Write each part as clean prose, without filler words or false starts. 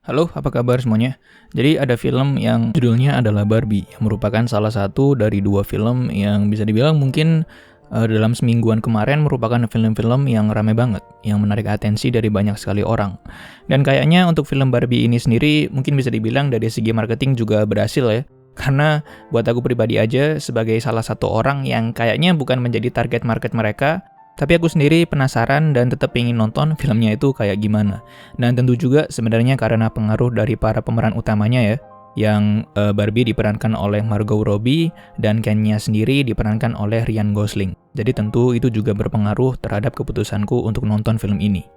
Halo, apa kabar semuanya? Jadi ada film yang judulnya adalah Barbie, yang merupakan salah satu dari dua film yang bisa dibilang mungkin dalam semingguan kemarin merupakan film-film yang rame banget, yang menarik atensi dari banyak sekali orang. Dan kayaknya untuk film Barbie ini sendiri mungkin bisa dibilang dari segi marketing juga berhasil ya. Karena buat aku pribadi aja sebagai salah satu orang yang kayaknya bukan menjadi target market mereka, tapi aku sendiri penasaran dan tetap ingin nonton filmnya itu kayak gimana. Dan tentu juga sebenarnya karena pengaruh dari para pemeran utamanya ya, yang Barbie diperankan oleh Margot Robbie dan Ken-nya sendiri diperankan oleh Ryan Gosling. Jadi tentu itu juga berpengaruh terhadap keputusanku untuk nonton film ini.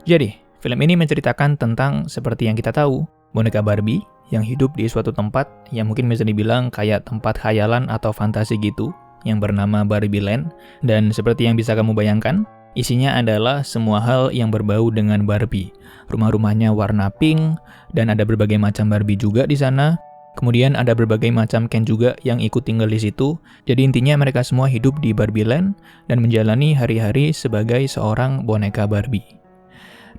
Jadi, film ini menceritakan tentang seperti yang kita tahu, boneka Barbie yang hidup di suatu tempat yang mungkin bisa dibilang kayak tempat khayalan atau fantasi gitu, yang bernama Barbie Land, dan seperti yang bisa kamu bayangkan, isinya adalah semua hal yang berbau dengan Barbie. Rumah-rumahnya warna pink, dan ada berbagai macam Barbie juga di sana. Kemudian ada berbagai macam Ken juga yang ikut tinggal di situ. Jadi intinya mereka semua hidup di Barbie Land dan menjalani hari-hari sebagai seorang boneka Barbie.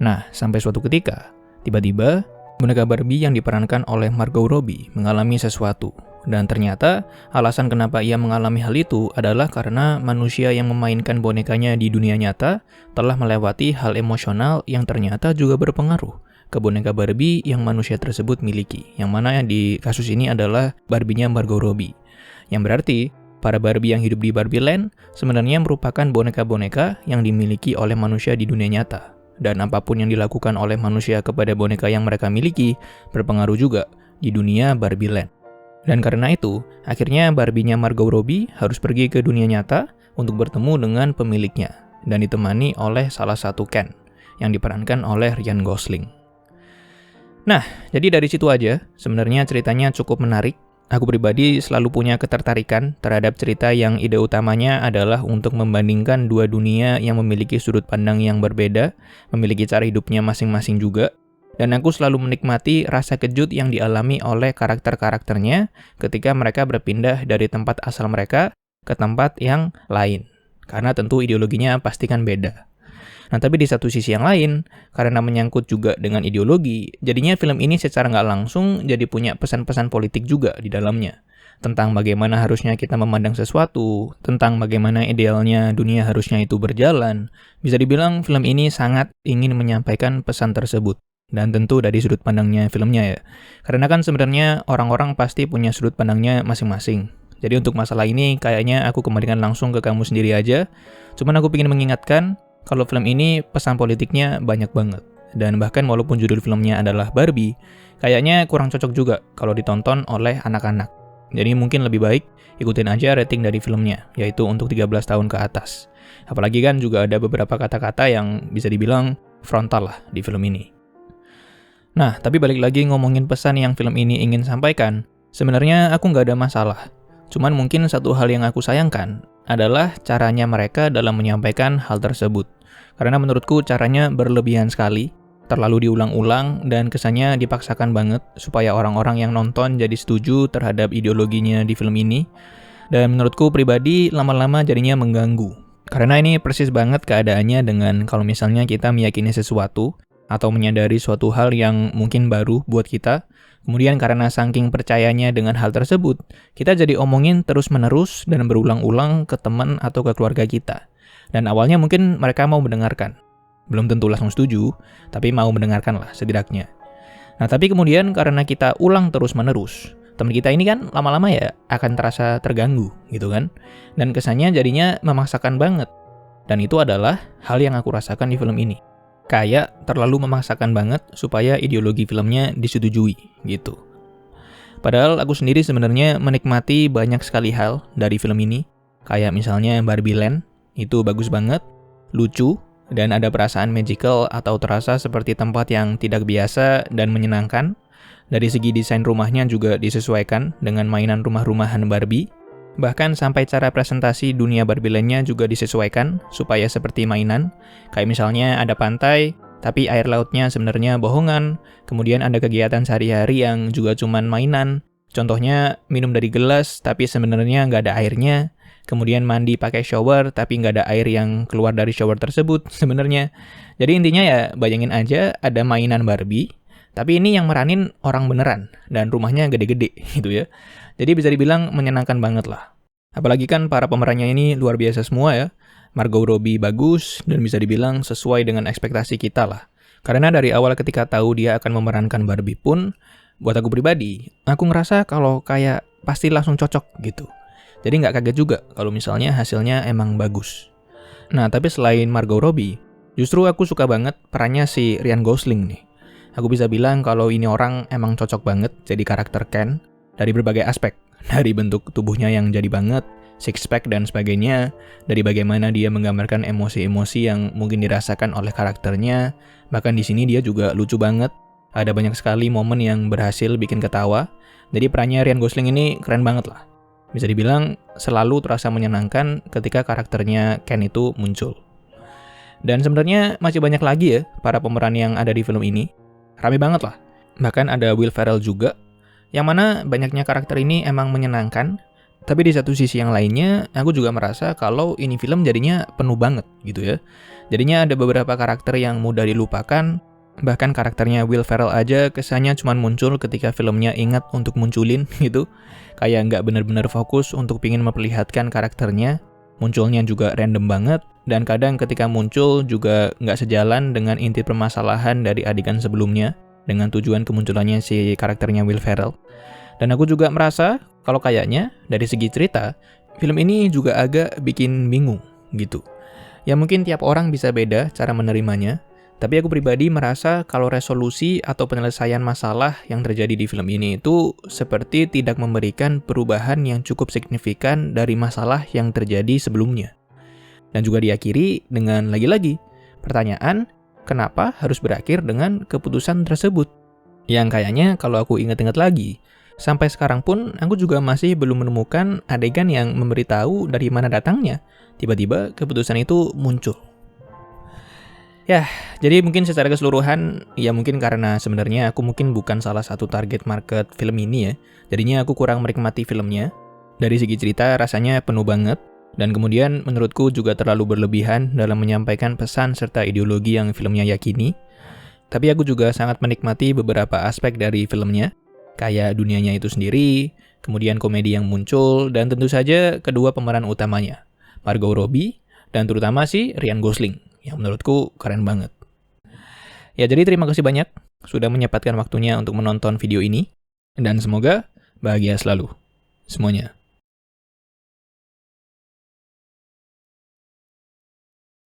Nah, sampai suatu ketika, tiba-tiba boneka Barbie yang diperankan oleh Margot Robbie mengalami sesuatu. Dan ternyata alasan kenapa ia mengalami hal itu adalah karena manusia yang memainkan bonekanya di dunia nyata telah melewati hal emosional yang ternyata juga berpengaruh ke boneka Barbie yang manusia tersebut miliki. Yang mana yang di kasus ini adalah Barbie-nya Margot Robbie. Yang berarti para Barbie yang hidup di Barbie Land sebenarnya merupakan boneka-boneka yang dimiliki oleh manusia di dunia nyata. Dan apapun yang dilakukan oleh manusia kepada boneka yang mereka miliki berpengaruh juga di dunia Barbie Land. Dan karena itu, akhirnya Barbie-nya Margot Robbie harus pergi ke dunia nyata untuk bertemu dengan pemiliknya dan ditemani oleh salah satu Ken yang diperankan oleh Ryan Gosling. Nah, jadi dari situ aja sebenarnya ceritanya cukup menarik. Aku pribadi selalu punya ketertarikan terhadap cerita yang ide utamanya adalah untuk membandingkan dua dunia yang memiliki sudut pandang yang berbeda, memiliki cara hidupnya masing-masing juga. Dan aku selalu menikmati rasa kejut yang dialami oleh karakter-karakternya ketika mereka berpindah dari tempat asal mereka ke tempat yang lain. Karena tentu ideologinya pasti kan beda. Nah, tapi di satu sisi yang lain, karena menyangkut juga dengan ideologi, jadinya film ini secara nggak langsung jadi punya pesan-pesan politik juga di dalamnya. Tentang bagaimana harusnya kita memandang sesuatu, tentang bagaimana idealnya dunia harusnya itu berjalan. Bisa dibilang film ini sangat ingin menyampaikan pesan tersebut. Dan tentu dari sudut pandangnya filmnya ya. Karena kan sebenarnya orang-orang pasti punya sudut pandangnya masing-masing. Jadi untuk masalah ini kayaknya aku kembalikan langsung ke kamu sendiri aja. Cuman aku ingin mengingatkan kalau film ini pesan politiknya banyak banget. Dan bahkan walaupun judul filmnya adalah Barbie, kayaknya kurang cocok juga kalau ditonton oleh anak-anak. Jadi mungkin lebih baik ikutin aja rating dari filmnya, yaitu untuk 13 tahun ke atas. Apalagi kan juga ada beberapa kata-kata yang bisa dibilang frontal lah di film ini. Nah, tapi balik lagi ngomongin pesan yang film ini ingin sampaikan, sebenarnya aku nggak ada masalah. Cuman mungkin satu hal yang aku sayangkan adalah caranya mereka dalam menyampaikan hal tersebut. Karena menurutku caranya berlebihan sekali, terlalu diulang-ulang, dan kesannya dipaksakan banget supaya orang-orang yang nonton jadi setuju terhadap ideologinya di film ini. Dan menurutku pribadi lama-lama jadinya mengganggu. Karena ini persis banget keadaannya dengan kalau misalnya kita meyakini sesuatu, atau menyadari suatu hal yang mungkin baru buat kita, kemudian karena saking percayanya dengan hal tersebut, kita jadi omongin terus-menerus dan berulang-ulang ke teman atau ke keluarga kita. Dan awalnya mungkin mereka mau mendengarkan. Belum tentu langsung setuju, tapi mau mendengarkan lah setidaknya. Nah, tapi kemudian karena kita ulang terus-menerus, teman kita ini kan lama-lama ya akan terasa terganggu gitu kan. Dan kesannya jadinya memaksakan banget. Dan itu adalah hal yang aku rasakan di film ini. Kayak terlalu memaksakan banget supaya ideologi filmnya disetujui gitu. Padahal aku sendiri sebenarnya menikmati banyak sekali hal dari film ini. Kayak misalnya Barbie Land, itu bagus banget, lucu, dan ada perasaan magical atau terasa seperti tempat yang tidak biasa dan menyenangkan. Dari segi desain rumahnya juga disesuaikan dengan mainan rumah-rumahan Barbie. Bahkan sampai cara presentasi dunia Barbie Land-nya juga disesuaikan supaya seperti mainan. Kayak misalnya ada pantai, tapi air lautnya sebenarnya bohongan. Kemudian ada kegiatan sehari-hari yang juga cuman mainan. Contohnya minum dari gelas, tapi sebenarnya nggak ada airnya. Kemudian mandi pakai shower, tapi nggak ada air yang keluar dari shower tersebut sebenarnya. Jadi intinya ya bayangin aja ada mainan Barbie, Tapi ini yang meranin orang beneran, dan rumahnya gede-gede gitu ya. Jadi bisa dibilang menyenangkan banget lah. Apalagi kan para pemerannya ini luar biasa semua ya. Margot Robbie bagus, dan bisa dibilang sesuai dengan ekspektasi kita lah. Karena dari awal ketika tahu dia akan memerankan Barbie pun, buat aku pribadi, aku ngerasa kalau kayak pasti langsung cocok gitu. Jadi nggak kaget juga kalau misalnya hasilnya emang bagus. Nah, tapi selain Margot Robbie, justru aku suka banget perannya si Ryan Gosling nih. Aku bisa bilang kalau ini orang emang cocok banget jadi karakter Ken dari berbagai aspek. Dari bentuk tubuhnya yang jadi banget, six pack dan sebagainya, dari bagaimana dia menggambarkan emosi-emosi yang mungkin dirasakan oleh karakternya, bahkan di sini dia juga lucu banget. Ada banyak sekali momen yang berhasil bikin ketawa. Jadi perannya Ryan Gosling ini keren banget lah. Bisa dibilang selalu terasa menyenangkan ketika karakternya Ken itu muncul. Dan sebenarnya masih banyak lagi ya para pemeran yang ada di film ini. Rame banget lah. Bahkan ada Will Ferrell juga, yang mana banyaknya karakter ini emang menyenangkan. Tapi di satu sisi yang lainnya, aku juga merasa kalau ini film jadinya penuh banget gitu ya. Jadinya ada beberapa karakter yang mudah dilupakan. Bahkan karakternya Will Ferrell aja kesannya cuma muncul ketika filmnya ingat untuk munculin gitu. Kayak nggak benar-benar fokus untuk pingin memperlihatkan karakternya. Munculnya juga random banget. Dan kadang ketika muncul juga nggak sejalan dengan inti permasalahan dari adegan sebelumnya, dengan tujuan kemunculannya si karakternya Will Ferrell. Dan aku juga merasa kalau kayaknya dari segi cerita, film ini juga agak bikin bingung gitu. Ya mungkin tiap orang bisa beda cara menerimanya, tapi aku pribadi merasa kalau resolusi atau penyelesaian masalah yang terjadi di film ini itu seperti tidak memberikan perubahan yang cukup signifikan dari masalah yang terjadi sebelumnya. Dan juga diakhiri dengan lagi-lagi pertanyaan, kenapa harus berakhir dengan keputusan tersebut? Yang kayaknya kalau aku ingat-ingat lagi, sampai sekarang pun aku juga masih belum menemukan adegan yang memberitahu dari mana datangnya. Tiba-tiba keputusan itu muncul. Ya, jadi mungkin secara keseluruhan, ya mungkin karena sebenarnya aku mungkin bukan salah satu target market film ini ya. Jadinya aku kurang menikmati filmnya. Dari segi cerita rasanya penuh banget. Dan kemudian menurutku juga terlalu berlebihan dalam menyampaikan pesan serta ideologi yang filmnya yakini. Tapi aku juga sangat menikmati beberapa aspek dari filmnya. Kayak dunianya itu sendiri, kemudian komedi yang muncul, dan tentu saja kedua pemeran utamanya, Margot Robbie, dan terutama si Ryan Gosling, yang menurutku keren banget. Ya, jadi terima kasih banyak sudah menyempatkan waktunya untuk menonton video ini, dan semoga bahagia selalu semuanya.